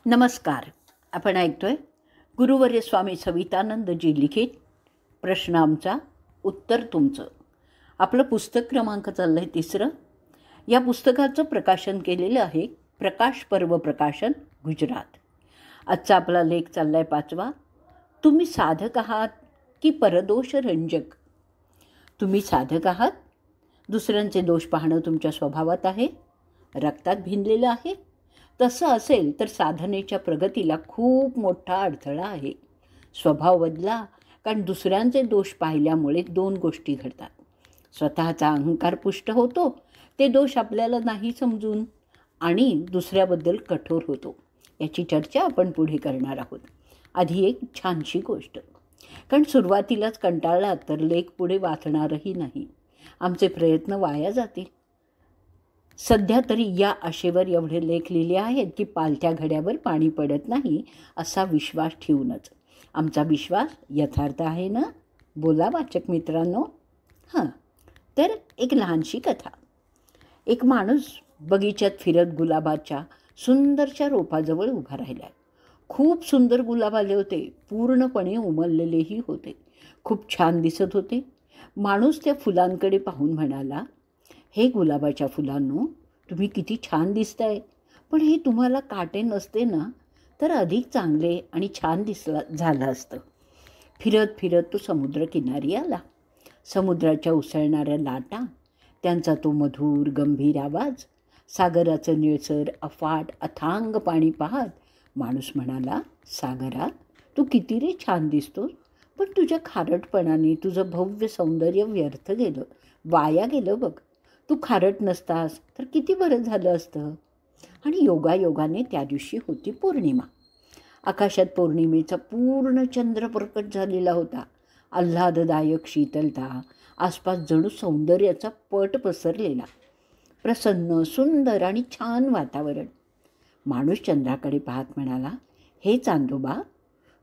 नमस्कार. आपण ऐकतोय गुरुवर्य स्वामी सवितानंदजी लिखित प्रश्न आमचा उत्तर तुमचं. आपलं पुस्तक क्रमांक चाललं आहे 3. या पुस्तकाचं प्रकाशन केलेलं आहे प्रकाश पर्व प्रकाशन, गुजरात. आजचा आपला लेख चालला आहे 5वा. तुम्ही साधक आहात की परदोष रंजक? तुम्ही साधक आहात? दुसऱ्यांचे दोष पाहणं तुमच्या स्वभावात आहे, रक्तात भिनलेलं आहे? तसं असेल तर साधनेच्या प्रगतीला खूप मोठा अडथळा आहे. स्वभाव बदला, कारण दुसऱ्यांचे दोष पाहिल्यामुळे 2 गोष्टी घडतात. स्वतःचा अहंकार पुष्ट होतो, ते दोष आपल्याला नाही समजून, आणि दुसऱ्याबद्दल कठोर होतो. याची चर्चा आपण पुढे करणार आहोत. आधी एक छानशी गोष्ट, कारण सुरुवातीलाच कंटाळला तर लेख पुढे वाचणारही नाही. आमचे प्रयत्न वाया जातील. सध्या तरी या आशेवर एवढे लेख लिहिले आहेत की पालथ्या घड्यावर पाणी पडत नाही असा विश्वास ठेवूनच. आमचा विश्वास यथार्थ आहे ना? बोला वाचक मित्रांनो. तर एक लहानशी कथा. एक माणूस बगीच्यात फिरत गुलाबाच्या सुंदरच्या रोपाजवळ उभा राहिला. खूप सुंदर गुलाब आले होते, पूर्णपणे उमललेलेही होते, खूप छान दिसत होते. माणूस त्या फुलांकडे पाहून म्हणाला, हे गुलाबाच्या फुलांनो, तुम्ही किती छान दिसताय, पण हे तुम्हाला काटे नसते ना तर अधिक चांगले आणि छान झालं असतं. फिरत फिरत तो समुद्रकिनारी आला. समुद्राच्या उसळणाऱ्या लाटा, त्यांचा तो मधुर गंभीर आवाज, सागराचं निळसर अफाट अथांग पाणी पाहत माणूस म्हणाला, सागरा, तू किती रे छान दिसतोस, पण तुझ्या खारटपणाने तुझं भव्य सौंदर्य व्यर्थ गेलं, वाया गेलं बघ. तू खारट नसतास तर किती बरं झालं असतं. आणि योगायोगाने त्या दिवशी होती पौर्णिमा. आकाशात पौर्णिमेचा पूर्ण चंद्र प्रकट झालेला होता. आल्हाददायक शीतलता, आसपास जणू सौंदर्याचा पट पसरलेला. प्रसन्न, सुंदर आणि छान वातावरण. माणूस चंद्राकडे पाहत म्हणाला, हे चांदोबा,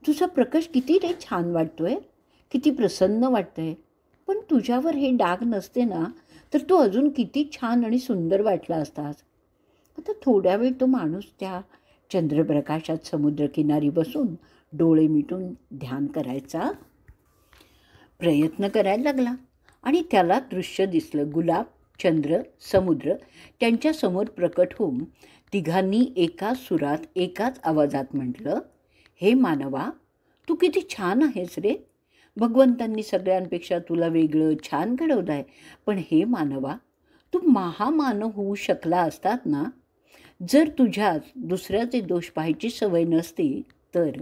तुझा प्रकाश किती रे छान वाटतोय, किती प्रसन्न वाटतंय, पण तुझ्यावर हे डाग नसते ना तर तो अजून किती छान आणि सुंदर वाटला असतास. आता थोड्या वेळ तो माणूस त्या चंद्रप्रकाशात समुद्रकिनारी बसून डोळे मिटून ध्यान करायचा प्रयत्न करायला लागला. आणि त्याला दृश्य दिसलं. गुलाब, चंद्र, समुद्र त्यांच्यासमोर प्रकट होऊन तिघांनी एकाच सुरात एकाच आवाजात म्हटलं, हे मानवा, तू किती छान आहेस रे. भगवंतांनी सगळ्यांपेक्षा तुला वेगळं छान घडवलं आहे, पण हे मानवा, तू महामानव होऊ शकला असतात ना जर तुझ्यात दुसऱ्याचे दोष पाहायची सवय नसती तर.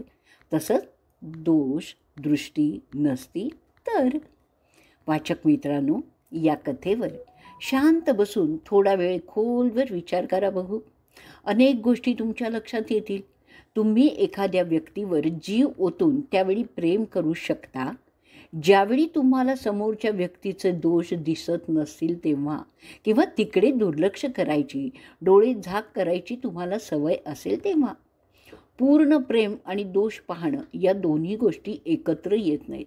तसंच दोष दृष्टी नसती तर. वाचक मित्रांनो, या कथेवर शांत बसून थोडा वेळ खोलवर विचार करा बघू. अनेक गोष्टी तुमच्या लक्षात येतील. तुम्ही एखाद्या व्यक्तीवर जीव ओतून त्यावेळी प्रेम करू शकता ज्यावेळी तुम्हाला समोरच्या व्यक्तीचे दोष दिसत नसतील तेव्हा, किंवा तिकडे दुर्लक्ष करायची, डोळे झाक करायची तुम्हाला सवय असेल तेव्हा. पूर्ण प्रेम आणि दोष पाहणं या दोन्ही गोष्टी एकत्र येत नाहीत.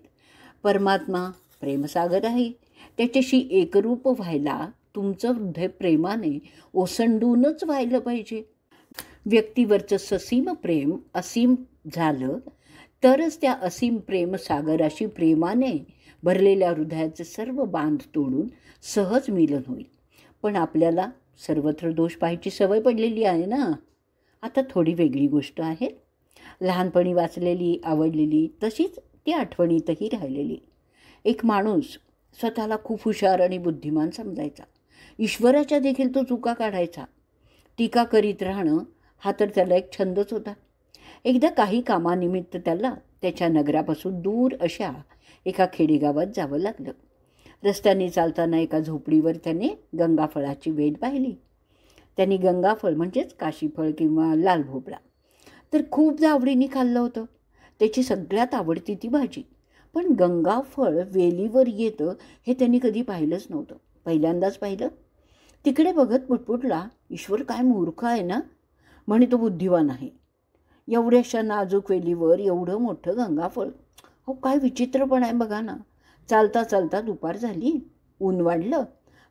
परमात्मा प्रेमसागर आहे. त्याच्याशी एकरूप व्हायला तुमचं हृदय प्रेमाने ओसंडूनच व्हायला पाहिजे. व्यक्तीवरचं ससीम प्रेम असीम झालं तरच त्या असीम प्रेम सागराशी प्रेमाने भरलेल्या हृदयाचे सर्व बांध तोडून सहज मिलन होईल. पण आपल्याला सर्वत्र दोष पाहायची सवय पडलेली आहे ना. आता थोडी वेगळी गोष्ट आहे. लहानपणी वाचलेली, आवडलेली, तशीच ती आठवणीतही राहिलेली. एक माणूस स्वतःला खूप हुशार आणि बुद्धिमान समजायचा. ईश्वराच्या देखील तो चुका काढायचा. टीका करीत राहणं हा तर त्याला एक छंदच होता. एकदा काही कामानिमित्त त्याला त्याच्या नगरापासून दूर अशा एका खेडेगावात जावं लागलं. रस्त्याने चालताना एका झोपडीवर त्याने गंगाफळाची वेल पाहिली. त्यांनी गंगाफळ म्हणजेच काशीफळ किंवा लाल भोपळा तर खूप आवडीने खाल्लं होतं. त्याची सगळ्यात आवडती ती भाजी. पण गंगाफळ वेलीवर येतं हे त्यांनी कधी पाहिलंच नव्हतं. पहिल्यांदाच पाहिलं. तिकडे बघत पुटपुटला, ईश्वर काय मूर्ख आहे ना, म्हणे तो बुद्धिवान आहे. एवढ्याशा नाजूक वेलीवर एवढं मोठं गंगाफळ, हो काय विचित्रपण आहे बघा ना. चालता चालता दुपार झाली, ऊन वाढलं.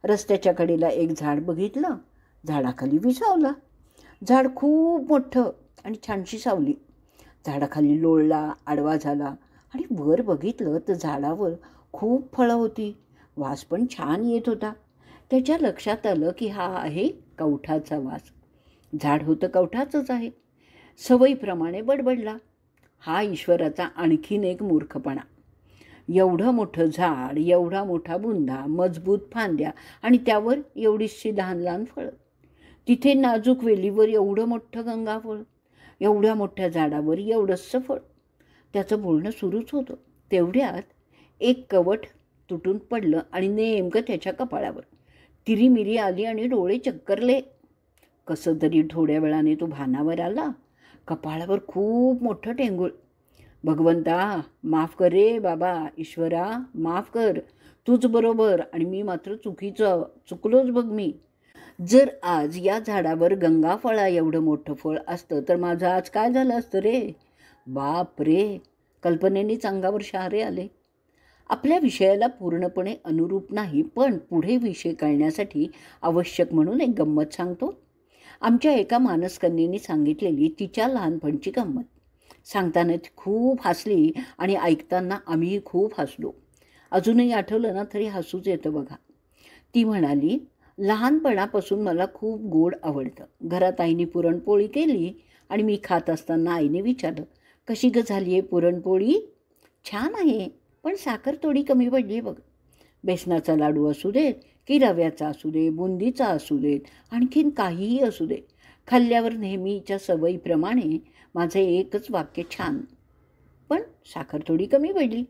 रस्त्याच्या कडेला एक झाड बघितलं, झाडाखाली विसावला. झाड खूप मोठं आणि छानशी सावली. झाडाखाली लोळला, आडवा झाला आणि वर बघितलं तर झाडावर खूप फळं होती. वास पण छान येत होता. त्याच्या लक्षात आलं की हा आहे कवठाचा वास. झाड होतं कवठाचंच आहे. सवयीप्रमाणे बडबडला. हा ईश्वराचा आणखीन एक मूर्खपणा. एवढं मोठं झाड, एवढा मोठा बुंदा, मजबूत फांद्या आणि त्यावर एवढीशी लहान लहान फळं. तिथे नाजूक वेलीवर एवढं मोठं गंगाफळ, एवढ्या मोठ्या झाडावर एवढंसं फळ. त्याचं बोलणं सुरूच होतं. तेवढ्यात एक कवठ तुटून पडलं आणि नेमकं त्याच्या कपाळावर. तिरीमिरी आली आणि डोळे चक्करले. कसं तरी थोड्या वेळाने तो भानावर आला. कपाळावर खूप मोठं टेंगूळ. भगवंता माफ कर रे बाबा, ईश्वरा माफ कर, तूच बरोबर आणि मी मात्र चुकलोच बघ मी. जर आज या झाडावर गंगाफळा एवढं मोठं फळ असतं तर माझं आज काय झालं असतं रे. बाप रे, कल्पनेनेच अंगावर शहारे आले. आपल्या विषयाला पूर्णपणे अनुरूप नाही, पण पुढे विषय कळण्यासाठी आवश्यक म्हणून एक गंमत सांगतो. आमच्या एका मानसकन्येने सांगितलेली तिच्या लहानपणची गंमत. सांगताना ती खूप हसली आणि ऐकताना आम्हीही खूप हसलो. अजूनही आठवलं ना तरी हसूच येतं बघा. ती म्हणाली, लहानपणापासून मला खूप गोड आवडतं. घरात आईने पुरणपोळी केली आणि मी खात असताना आईने विचारलं, कशी ग झाली आहे पुरणपोळी. छान आहे, पण साखर थोडी कमी पडली आहे बघ. बेसनाचा लाडू असू देत की रव्याचा असू दे, बुंदीचा असू देत, आणखीन काहीही असू दे, खाल्ल्यावर नेहमीच्या सवयीप्रमाणे माझं एकच वाक्य, छान, पण साखर थोडी कमी पडली.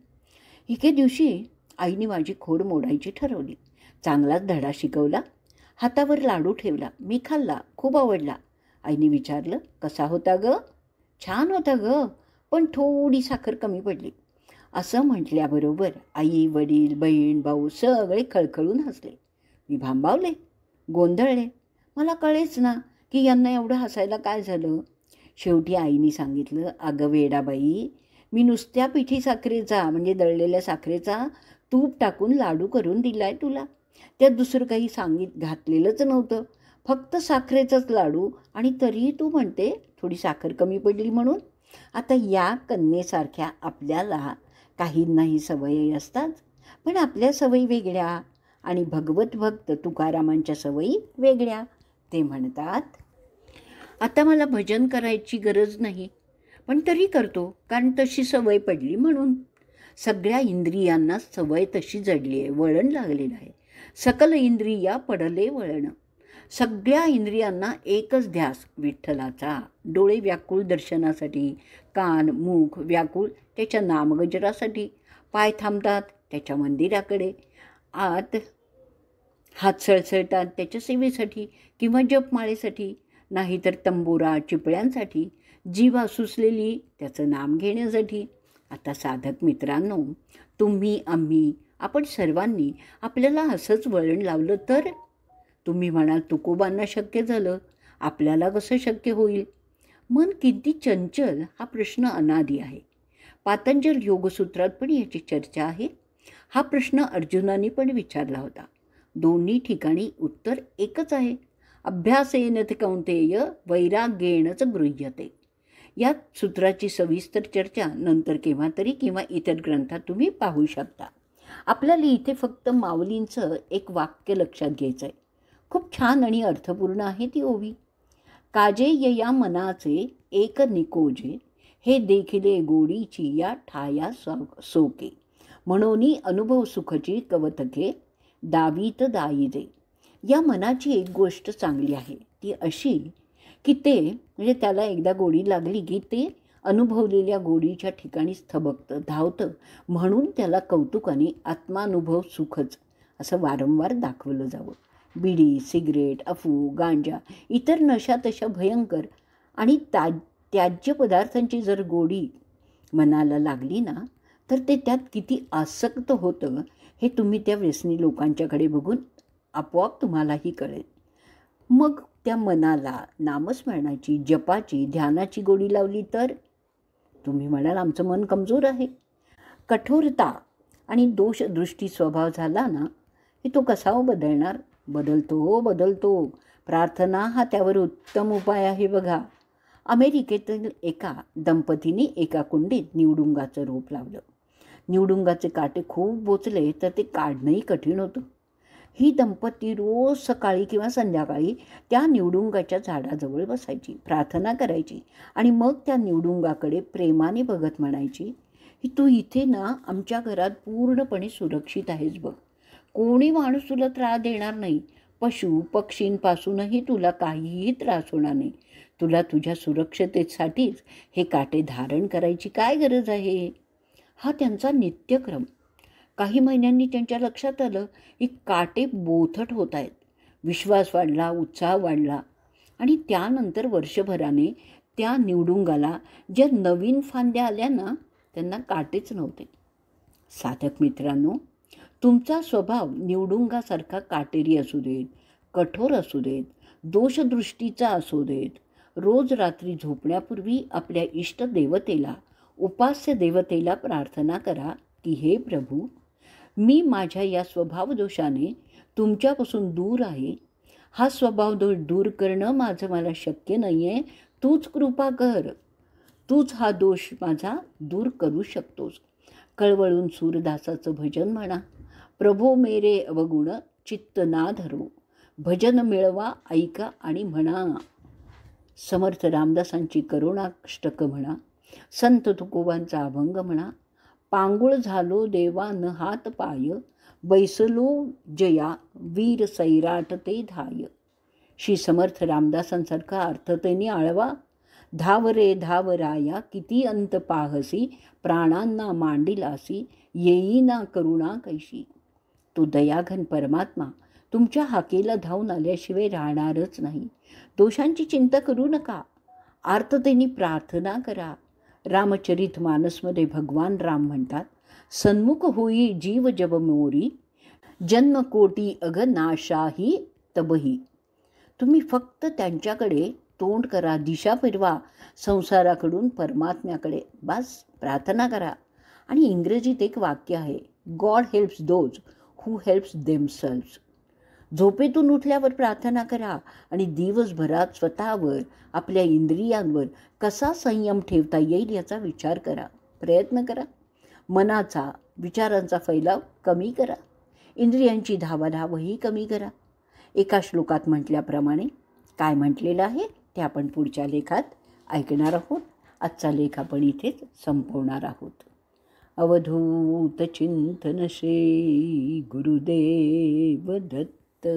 एके दिवशी आईने माझी खोड मोडायची ठरवली. चांगलाच धडा शिकवला. हातावर लाडू ठेवला. मी खाल्ला, खूप आवडला. आईने विचारलं, कसा होता ग. छान होता ग, पण थोडी साखर कमी पडली. असं म्हटल्याबरोबर आई, वडील, बहीण, भाऊ सगळे खळखळून हसले. मी भांबावले, गोंधळले. मला कळेच ना की यांना एवढं हसायला काय झालं. शेवटी आईने सांगितलं, अगं वेडाबाई, मी नुसत्या पिठी साखरेचा म्हणजे दळलेल्या साखरेचा तूप टाकून लाडू करून दिलाय तुला. त्यात दुसरं काही घातलेलंच नव्हतं, फक्त साखरेचाच लाडू, आणि तरीही तू म्हणते थोडी साखर कमी पडली म्हणून. आता या कन्येसारख्या आपल्याला काहींनाही सवयी असतात, पण आपल्या सवयी वेगळ्या आणि भगवत भक्त तुकारामांच्या सवयी वेगळ्या. ते म्हणतात, आता मला भजन करायची गरज नाही, पण तरी करतो, कारण तशी सवय पडली म्हणून. सगळ्या इंद्रियांना सवय तशी जडली आहे, वळण लागलेलं आहे. सकल इंद्रिया पडले वळण. सगळ्या इंद्रियांना एकच ध्यास विठ्ठलाचा. डोळे व्याकुळ दर्शनासाठी, कान मुख व्याकुळ त्याच्या नामगजरासाठी, पाय थांबतात त्याच्या मंदिराकडे, आत हात सळसळतात त्याच्या सेवेसाठी किंवा जपमाळेसाठी, नाहीतर तंबोरा चिपळ्यांसाठी, जीवा सुचलेली त्याचं नाम घेण्यासाठी. आता साधक मित्रांनो, तुम्ही आम्ही आपण सर्वांनी आपल्याला असंच वळण लावलं तर. तुम्ही म्हणाल तुकोबांना शक्य झालं, आपल्याला कसं शक्य होईल. मन किती चंचल हा प्रश्न अनादी आहे. पातंजल योगसूत्रात पण याची चर्चा आहे. हा प्रश्न अर्जुनाने पण विचारला होता. दोन्ही ठिकाणी उत्तर एकच आहे, अभ्यासेन ते कौंतेय वैराग्येणच गृह्यते. या सूत्राची सविस्तर चर्चा नंतर केव्हा तरी किंवा इतर ग्रंथात तुम्ही पाहू शकता. आपल्याला इथे फक्त माऊलींचं एक वाक्य लक्षात घ्यायचं आहे. खूप छान आणि अर्थपूर्ण आहे ती ओवी. काजे या मनाचे एक निकोजे, हे देखिले गोडीची या ठाया सोके, म्हणोनी अनुभव सुखची कवतके, दावीत दायिजे. या मनाची एक गोष्ट चांगली आहे, ती अशी की ते म्हणजे त्याला एकदा गोडी लागली की ते अनुभवलेल्या गोडीच्या ठिकाणीच थबकतं, धावतं. म्हणून त्याला कौतुकाने आत्मानुभव सुखच असं वारंवार दाखवलं जावं. बिडी, सिगरेट, अफू, गांजा, इतर नशा तशा भयंकर आणि त्याज्य पदार्थांची जर गोडी मनाला लागली ना, तर ते त्यात किती आसक्त होतं हे तुम्ही त्या व्यसनी लोकांच्याकडे बघून आपोआप तुम्हालाही कळेल. मग त्या मनाला नामस्मरणाची, जपाची, ध्यानाची गोडी लावली तर तुम्ही म्हणाल आमचं मन कमजोर आहे. कठोरता आणि दोषदृष्टी स्वभाव झाला ना की तो कसा बदलणार. बदलतो. प्रार्थना हा त्यावर उत्तम उपाय आहे बघा. अमेरिकेतील एका दंपतींनी एका कुंडीत निवडुंगाचं रोप लावलं. निवडुंगाचे काटे खूप बोचले तर ते काढणंही कठीण होतं. ही दंपती रोज सकाळी किंवा संध्याकाळी त्या निवडुंगाच्या झाडाजवळ बसायची, प्रार्थना करायची आणि मग त्या निवडुंगाकडे प्रेमाने बघत म्हणायची, की तू इथे ना आमच्या घरात पूर्णपणे सुरक्षित आहेस बघ. कोणी माणूस तुला त्रास देणार नाही. पशु पक्षींपासूनही तुला काहीही त्रास होणार नाही. तुला तुझ्या सुरक्षतेसाठीच हे काटे धारण करायची काय गरज आहे. हा त्यांचा नित्यक्रम. काही महिन्यांनी त्यांच्या लक्षात आलं की काटे बोथट होत आहेत. विश्वास वाढला, उत्साह वाढला आणि त्यानंतर वर्षभराने त्या निवडुंगाला ज्या नवीन फांद्या आल्या ना, त्यांना काटेच नव्हते. साधक मित्रांनो, तुमचा स्वभाव निवडुंगासारखा काटेरी असू देत, कठोर असू देत, दोषदृष्टीचा असू देत, रोज रात्री झोपण्यापूर्वी आपल्या इष्ट देवतेला, उपास्य देवतेला प्रार्थना करा की हे प्रभू, मी माझ्या या स्वभावदोषाने तुमच्यापासून दूर आहे. हा स्वभावदोष दूर करणं मला शक्य नाही आहे. तूच कृपा कर. तूच हा दोष माझा दूर करू शकतोस. कळवळून सूरदासाचं भजन म्हणा. प्रभो मेरे अवगुण चित्त ना धरो. भजन मिळवा ऐका आणि म्हणा. समर्थ रामदासांची करुणाष्टक म्हणा. संत तुकोबांचा अभंग म्हणा. पांगुळ झालो देवा न हात पाय. बैसलो जया वीर सैराट ते धाय. श्री समर्थ रामदासांसारखा अर्थतेने आळवा. धाव रे धाव राया किती अंत पाहसी. प्राणांना मांडिलासी येईना करुणा कैशी. तो दयाघन परमात्मा तुमच्या हाकेला धावून आल्याशिवाय राहणारच नाही. दोषांची चिंता करू नका. आर्ततेने प्रार्थना करा. रामचरित मानसमध्ये भगवान राम म्हणतात, सन्मुख होई जीव जब मोरी. जन्म कोटी अघनाशाही तबही. तुम्ही फक्त त्यांच्याकडे तोंड करा, दिशा फिरवा संसाराकडून परमात्म्याकडे. बस प्रार्थना करा. आणि इंग्रजीत एक वाक्य आहे, God helps those who helps themselves. झोपेतून उठल्यावर प्रार्थना करा आणि दिवसभरात स्वतःवर, आपल्या इंद्रियांवर कसा संयम ठेवता येईल याचा विचार करा. प्रयत्न करा. मनाचा, विचारांचा फैलाव कमी करा. इंद्रियांची धावाधावही कमी करा. एका श्लोकात म्हटल्याप्रमाणे काय म्हटलेलं आहे ते आपण पुढच्या लेखात ऐकणार आहोत. आजचा लेख आपण इथेच संपवणार आहोत. अवधूत चिंतन श्री गुरुदेव दत्त.